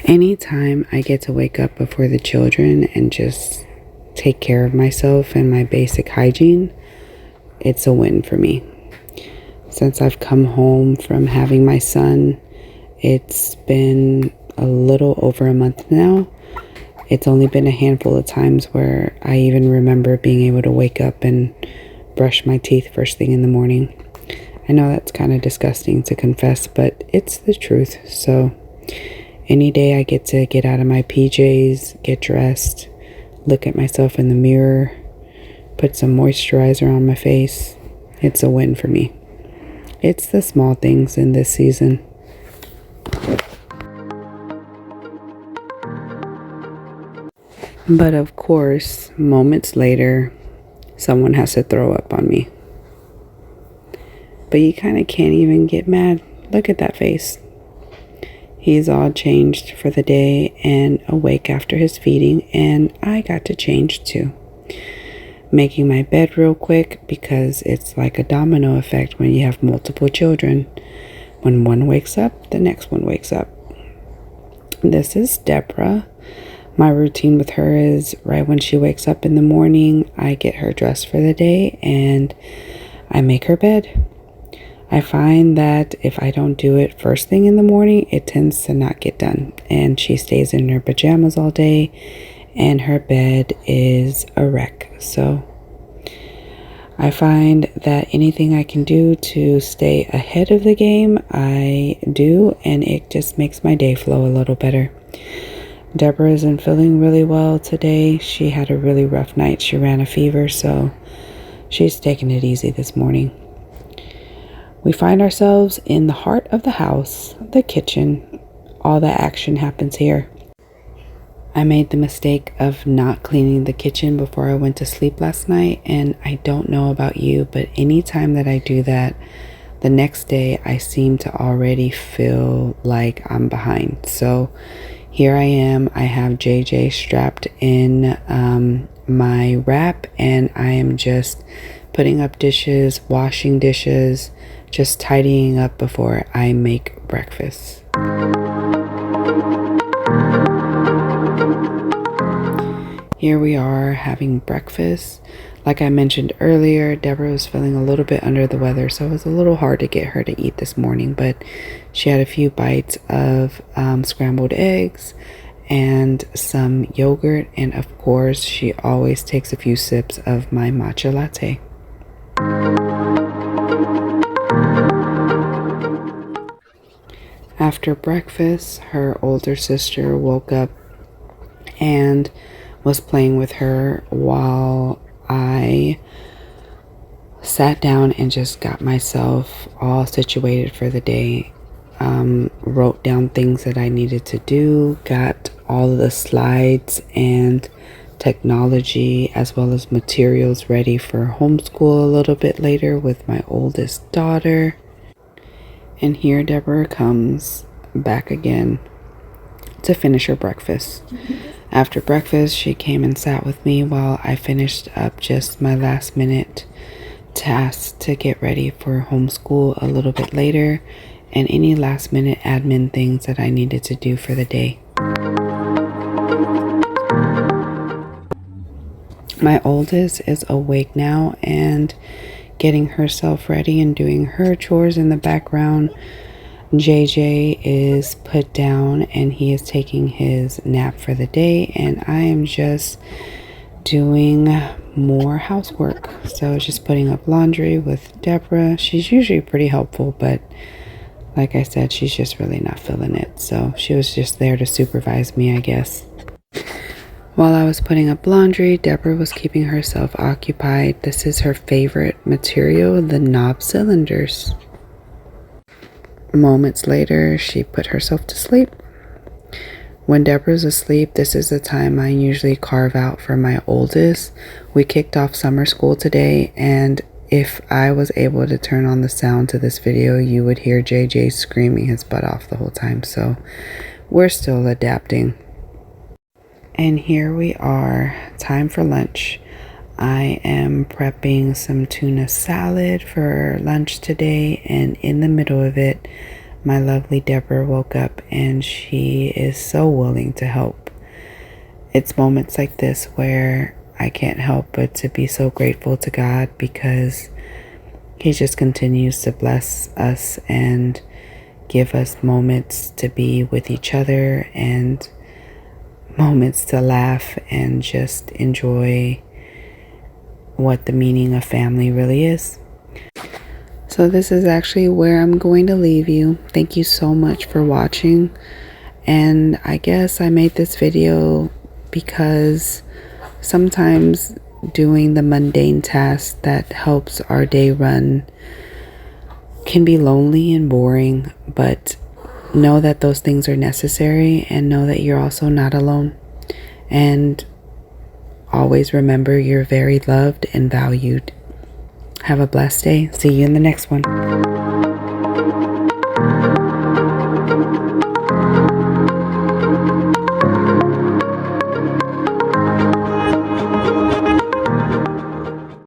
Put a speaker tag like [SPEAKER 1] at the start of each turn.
[SPEAKER 1] Anytime I get to wake up before the children and just take care of myself and my basic hygiene, it's a win for me. Since I've come home from having my son, it's been a little over a month now. It's only been a handful of times where I even remember being able to wake up and brush my teeth first thing in the morning. I know that's kind of disgusting to confess, but it's the truth. So any day I get to get out of my PJs, get dressed, look at myself in the mirror, put some moisturizer on my face, it's a win for me. It's the small things in this season. But of course, moments later, someone has to throw up on me. But you kind of can't even get mad. Look at that face. He's all changed for the day and awake after his feeding, and I got to change too. Making my bed real quick because it's like a domino effect when you have multiple children. When one wakes up, the next one wakes up. This is Deborah. My routine with her is right when she wakes up in the morning, I get her dressed for the day and I make her bed. I find that if I don't do it first thing in the morning, it tends to not get done. And she stays in her pajamas all day and her bed is a wreck. So I find that anything I can do to stay ahead of the game, I do, and it just makes my day flow a little better. Deborah isn't feeling really well today. She had a really rough night. She ran a fever, so she's taking it easy this morning. We find ourselves in the heart of the house, the kitchen. All the action happens here. I made the mistake of not cleaning the kitchen before I went to sleep last night, and I don't know about you, but anytime that I do that, the next day I seem to already feel like I'm behind. So here I am. I have JJ strapped in my wrap, and I am just putting up dishes, washing dishes, just tidying up before I make breakfast. Here we are having breakfast. Like I mentioned earlier, Deborah was feeling a little bit under the weather, so it was a little hard to get her to eat this morning, but she had a few bites of scrambled eggs and some yogurt, and of course, she always takes a few sips of my matcha latte. After breakfast, her older sister woke up and was playing with her while I sat down and just got myself all situated for the day. Wrote down things that I needed to do, got all of the slides and technology as well as materials ready for homeschool a little bit later with my oldest daughter. And here Deborah comes back again to finish her breakfast. After breakfast, she came and sat with me while I finished up just my last minute tasks to get ready for homeschool a little bit later and any last minute admin things that I needed to do for the day. My oldest is awake now and getting herself ready and doing her chores in the background. JJ is put down and he is taking his nap for the day, and I am just doing more housework. So just putting up laundry with Deborah. She's usually pretty helpful, but like I said, she's just really not feeling it. So she was just there to supervise me, I guess. While I was putting up laundry, Deborah was keeping herself occupied. This is her favorite material, the knob cylinders. Moments later, she put herself to sleep. When Deborah's asleep, this is the time I usually carve out for my oldest. We kicked off summer school today, and if I was able to turn on the sound to this video, you would hear JJ screaming his butt off the whole time. So we're still adapting. And here we are, time for lunch. I am prepping some tuna salad for lunch today, and in the middle of it, My lovely Deborah woke up and she is so willing to help. It's moments like this where I can't help but to be so grateful to God, because He just continues to bless us and give us moments to be with each other and moments to laugh and just enjoy what the meaning of family really is. So this is actually where I'm going to leave you. Thank you so much for watching. And I guess I made this video because sometimes doing the mundane tasks that helps our day run can be lonely and boring, but know that those things are necessary, and know that you're also not alone. And always remember you're very loved and valued. Have a blessed day. See you in the next one.